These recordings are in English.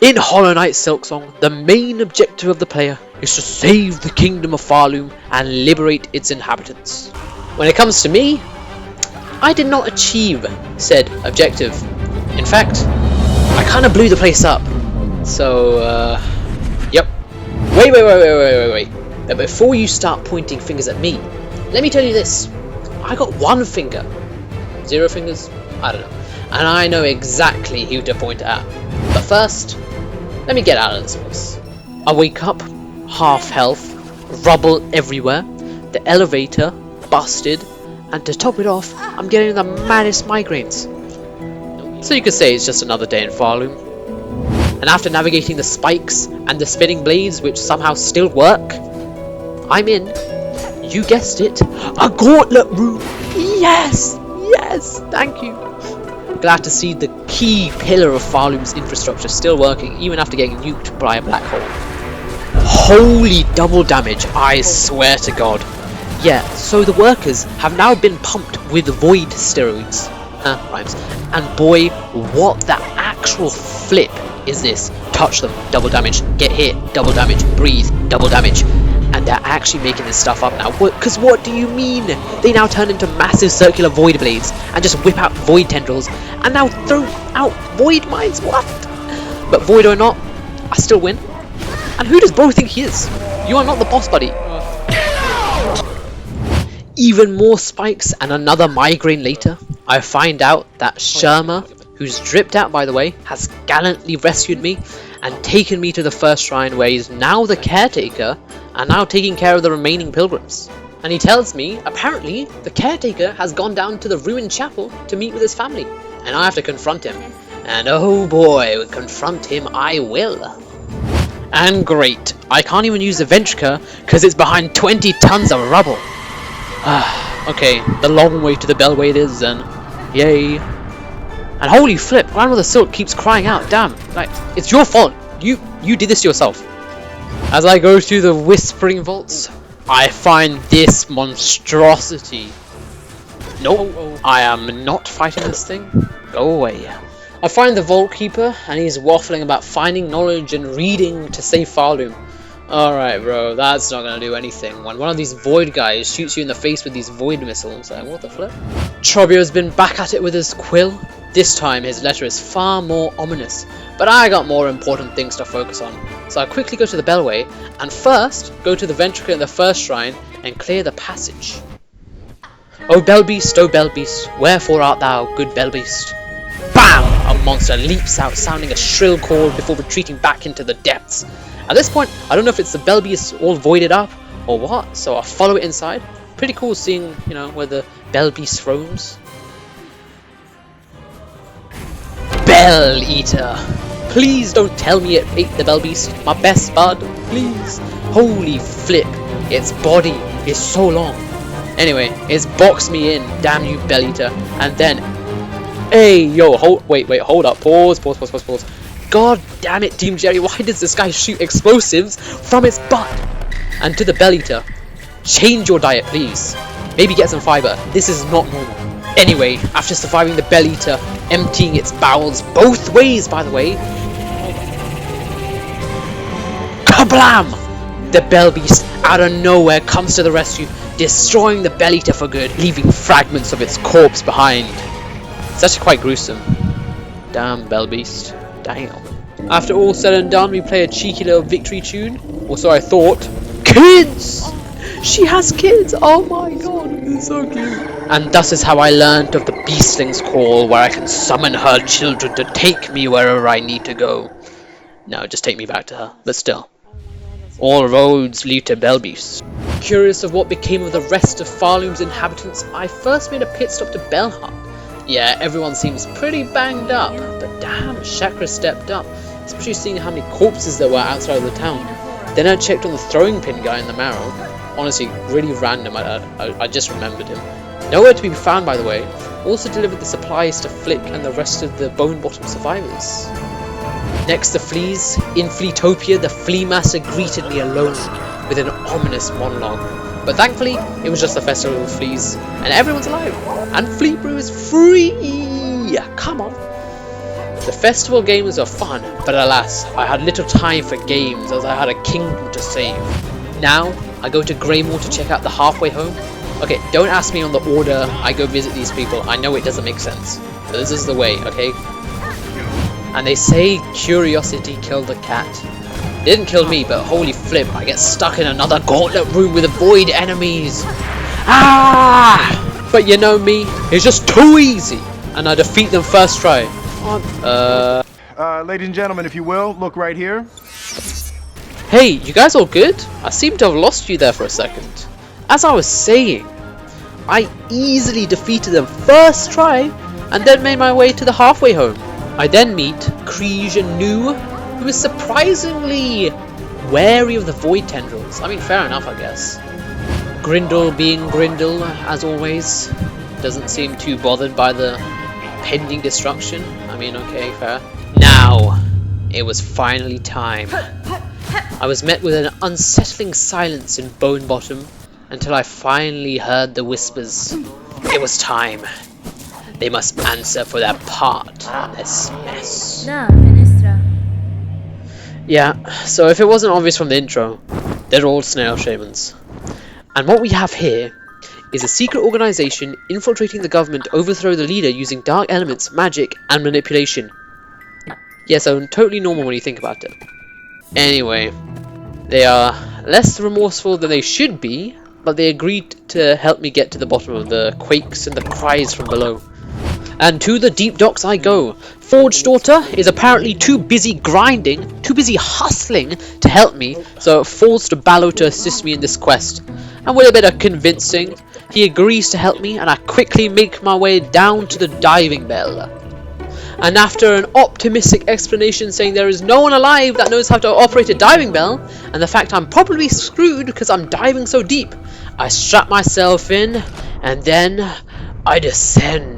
In Hollow Knight Silksong, the main objective of the player is to save the kingdom of Pharloom and liberate its inhabitants. When it comes to me, I did not achieve said objective. In fact, I kind of blew the place up. So, yep. Wait. But before you start pointing fingers at me, let me tell you this. I got one finger. 0 fingers? I don't know. And I know exactly who to point at. But first, let me get out of this place. I wake up, half health, rubble everywhere, the elevator busted, and to top it off, I'm getting the maddest migraines. So you could say it's just another day in Pharloom. And after navigating the spikes and the spinning blades, which somehow still work, I'm in, you guessed it, a gauntlet room. Yes, thank you. Glad to see the key pillar of Pharloom's infrastructure still working, even after getting nuked by a black hole. Holy double damage, I swear to God. Yeah, so the workers have now been pumped with void steroids. Rhymes. And boy, what the actual flip is this? Touch them, double damage. Get hit, double damage. Breathe, double damage. And they're actually making this stuff up now. Because what do you mean? They now turn into massive circular void blades and just whip out void tendrils and now throw out void mines. What? But void or not, I still win. And who does bro think he is? You are not the boss, buddy. Even more spikes and another migraine later, I find out that Sherma, who's dripped out by the way, has gallantly rescued me and taken me to the first shrine where he's now the caretaker and now taking care of the remaining pilgrims. And he tells me, apparently, the caretaker has gone down to the ruined chapel to meet with his family. And I have to confront him. And oh boy, confront him I will. And great, I can't even use the Ventrica because it's behind 20 tons of rubble. Okay, the long way to the Bellway it is then. Yay. And holy flip, Grandmother Silk keeps crying out, damn, like, it's your fault. You did this to yourself. As I go through the whispering vaults, I find this monstrosity. Nope, I am not fighting this thing. Go away. I find the Vault Keeper, and he's waffling about finding knowledge and reading to save Pharloom. Alright bro, that's not gonna do anything. When one of these void guys shoots you in the face with these void missiles, like what the flip? Trobio's been back at it with his quill. This time his letter is far more ominous, but I got more important things to focus on. So I quickly go to the Bellway, and first go to the Ventricle in the first shrine and clear the passage. O Bellbeast, wherefore art thou, good Bellbeast? BAM! A monster leaps out, sounding a shrill call before retreating back into the depths. At this point, I don't know if it's the Bellbeast all voided up or what, so I'll follow it inside. Pretty cool seeing, you know, where the Bellbeast roams. Bell Eater! Please don't tell me it ate the Bellbeast, my best bud, please. Holy flip, its body is so long. Anyway, it's boxed me in, damn you Bell Eater, and then, hey, yo, hold up, pause. God damn it, Team Jerry, why does this guy shoot explosives from its butt? And to the Bell Eater, change your diet, please. Maybe get some fiber. This is not normal. Anyway, after surviving the Bell Eater, emptying its bowels both ways, by the way, kablam! The Bellbeast, out of nowhere, comes to the rescue, destroying the Bell Eater for good, leaving fragments of its corpse behind. It's actually quite gruesome. Damn Bellbeast. Damn. After all said and done, we play a cheeky little victory tune. Or so I thought. Kids! She has kids! Oh my god, it's so cute. And thus is how I learned of the Beastling's call, where I can summon her children to take me wherever I need to go. No, just take me back to her, but still. All roads lead to Bellbeast. Curious of what became of the rest of Pharloom's inhabitants, I first made a pit stop to Bellhut. Yeah, everyone seems pretty banged up, but damn, Chakra stepped up, especially seeing how many corpses there were outside of the town. Then I checked on the throwing pin guy in the marrow. Honestly, really random, I just remembered him. Nowhere to be found, by the way. Also delivered the supplies to Flick and the rest of the Bone Bottom survivors. Next, the fleas. In Fleetopia, the flea master greeted me alone with an ominous monologue. But thankfully, it was just a festival of fleas, and everyone's alive. And Flea Brew is free! Come on. The festival games are fun, but alas, I had little time for games as I had a kingdom to save. Now, I go to Greymore to check out the halfway home. Okay, don't ask me on the order I go visit these people, I know it doesn't make sense. But this is the way, okay? And they say curiosity killed the cat. It didn't kill me, but holy flip, I get stuck in another gauntlet room with void enemies. Ah! But you know me, it's just too easy, and I defeat them first try. Ladies and gentlemen, if you will, look right here. Hey, you guys all good? I seem to have lost you there for a second. As I was saying, I easily defeated them first try, and then made my way to the halfway home. I then meet Kriege Nu, who is surprisingly wary of the void tendrils. I mean, fair enough, I guess. Grindel being Grindel, as always, doesn't seem too bothered by the pending destruction. I mean, okay, fair. Now, it was finally time. I was met with an unsettling silence in Bone Bottom until I finally heard the whispers. It was time. They must answer for their part in this mess. Yeah, so if it wasn't obvious from the intro, they're all snail shamans. And what we have here is a secret organization infiltrating the government to overthrow the leader using dark elements, magic, and manipulation. Yeah, so totally normal when you think about it. Anyway, they are less remorseful than they should be, but they agreed to help me get to the bottom of the quakes and the cries from below. And to the deep docks I go. Forge Daughter is apparently too busy grinding, too busy hustling to help me, so it falls to Ballo to assist me in this quest. And with a bit of convincing, he agrees to help me, and I quickly make my way down to the diving bell. And after an optimistic explanation saying there is no one alive that knows how to operate a diving bell, and the fact I'm probably screwed because I'm diving so deep, I strap myself in, and then I descend.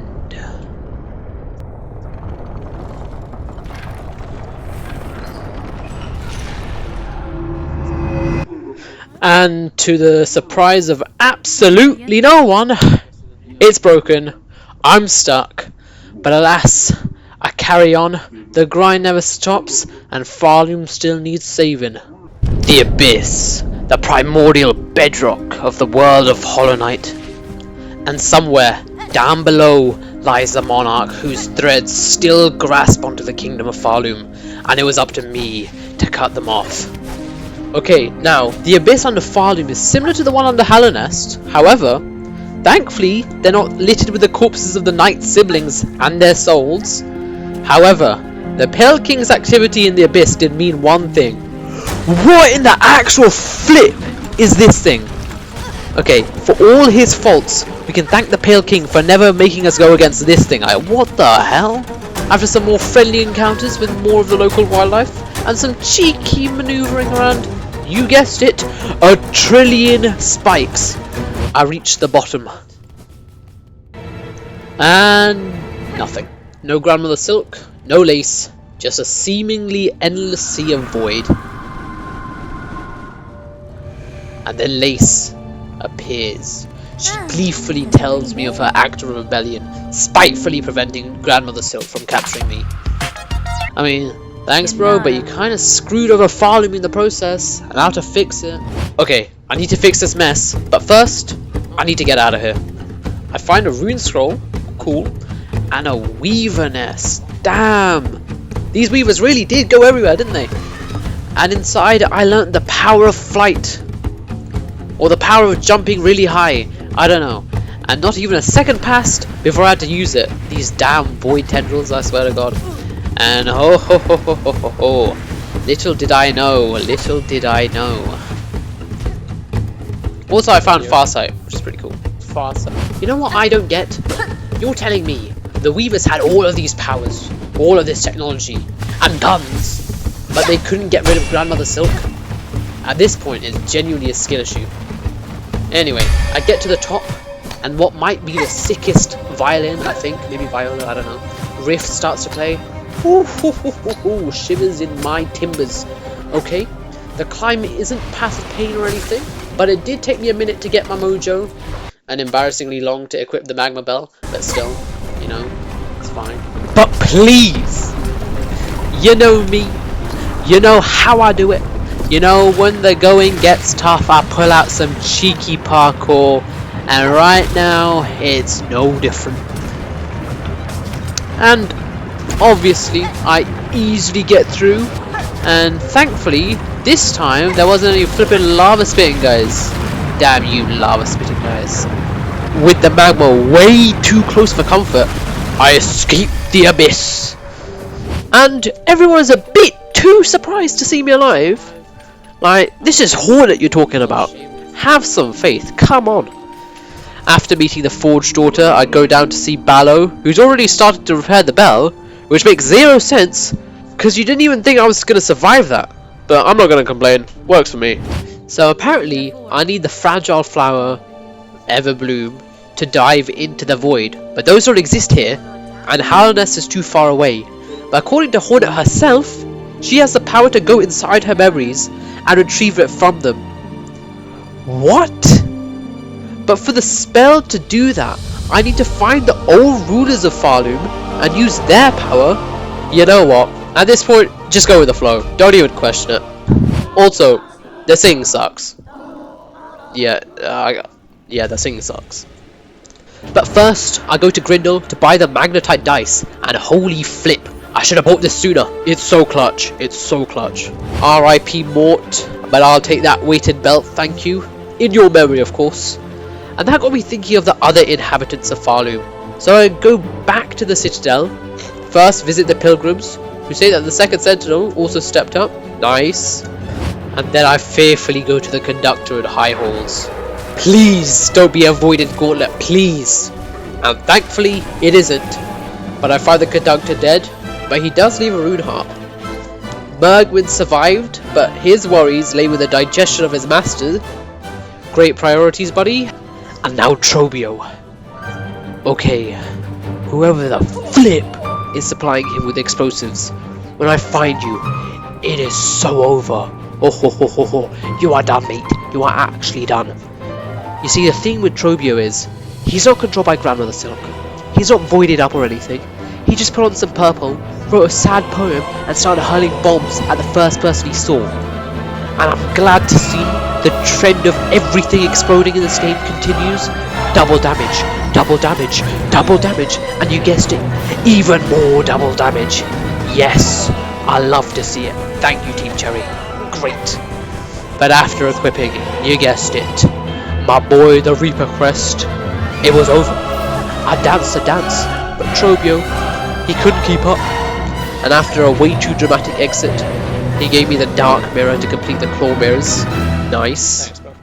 And to the surprise of absolutely no one, it's broken, I'm stuck, but alas, I carry on, the grind never stops, and Pharloom still needs saving. The Abyss, the primordial bedrock of the world of Hollow Knight. And somewhere, down below, lies the monarch whose threads still grasp onto the kingdom of Pharloom, and it was up to me to cut them off. Okay, now, the Abyss under Pharloom is similar to the one under Hallownest, however, thankfully, they're not littered with the corpses of the Knight's siblings and their souls. However, the Pale King's activity in the Abyss did mean one thing. What in the actual flip is this thing? Okay, for all his faults, we can thank the Pale King for never making us go against this thing. What the hell? After some more friendly encounters with more of the local wildlife, and some cheeky maneuvering around, you guessed it, 1 trillion spikes, I reached the bottom. And nothing. No grandmother silk, no lace, just a seemingly endless sea of void. And then Lace appears. She gleefully tells me of her act of rebellion, spitefully preventing Grandmother Silk from capturing me. I mean, thanks bro, but you kinda screwed over Pharloom in the process, and how to fix it. Okay, I need to fix this mess, but first, I need to get out of here. I find a rune scroll, cool, and a weaver nest. Damn! These weavers really did go everywhere, didn't they? And inside, I learnt the power of flight. Or the power of jumping really high. I don't know. And not even a second passed before I had to use it. These damn void tendrils, I swear to God. And ho ho ho ho ho ho ho. Little did I know, little did I know. Also, I found Farsight, which is pretty cool. Farsight. You know what I don't get? You're telling me the Weavers had all of these powers, all of this technology, and guns, but they couldn't get rid of Grandmother Silk? At this point, it's genuinely a skill issue. Anyway, I get to the top, and what might be the sickest violin, I think, maybe viola, I don't know, riff starts to play. Ooh, hoo, hoo, hoo, hoo, shivers in my timbers. Okay, the climb isn't passive pain or anything, but it did take me a minute to get my mojo, and embarrassingly long to equip the magma bell, but still, you know, it's fine. But please, You know me. You know how I do it. You know, when the going gets tough, I pull out some cheeky parkour, and right now it's no different. And obviously I easily get through, and thankfully this time there wasn't any flipping lava spitting guys. Damn you lava spitting guys. With the magma way too close for comfort, I escaped the abyss. And everyone is a bit too surprised to see me alive. Like, this is Hornet you're talking about. Have some faith, come on. After meeting the Forge daughter, I go down to see Ballo, who's already started to repair the bell, which makes zero sense, because you didn't even think I was going to survive that. But I'm not going to complain, works for me. So apparently, I need the fragile flower, Everbloom, to dive into the void, but those don't exist here, and Halness is too far away. But according to Hornet herself, she has the power to go inside her memories and retrieve it from them. What? But for the spell to do that, I need to find the old rulers of Pharloom and use their power. You know what? At this point, just go with the flow. Don't even question it. Also, the singing sucks. Yeah, the singing sucks. But first, I go to Grindel to buy the magnetite dice, and holy flip, I should have bought this sooner. It's so clutch. It's so clutch. R.I.P. Mort, but I'll take that weighted belt, thank you. In your memory, of course. And that got me thinking of the other inhabitants of Pharloom. So I go back to the Citadel. First, visit the pilgrims, who say that the second sentinel also stepped up. Nice. And then I fearfully go to the conductor at High Halls. Please don't be a voided gauntlet, please. And thankfully, it isn't. But I find the conductor dead, but he does leave a rune harp. Mergwyn survived, but his worries lay with the digestion of his master. Great priorities, buddy. And now Trobio. Okay, whoever the flip is supplying him with explosives, when I find you, it is so over. Oh ho ho ho ho, you are done, mate. You are actually done. You see, the thing with Trobio is, he's not controlled by Grandmother Silk. He's not voided up or anything. He just put on some purple, wrote a sad poem, and started hurling bombs at the first person he saw. And I'm glad to see the trend of everything exploding in this game continues. Double damage, double damage, double damage, and you guessed it, even more double damage. Yes, I love to see it. Thank you, Team Cherry. Great. But after equipping, you guessed it, my boy the Reaper Crest, it was over. I danced a dance, but Trobio, he couldn't keep up. And after a way too dramatic exit, he gave me the Dark Mirror to complete the Claw Mirrors. Nice. Thanks, bro.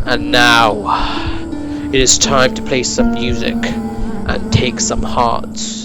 And now, it is time to play some music and take some hearts.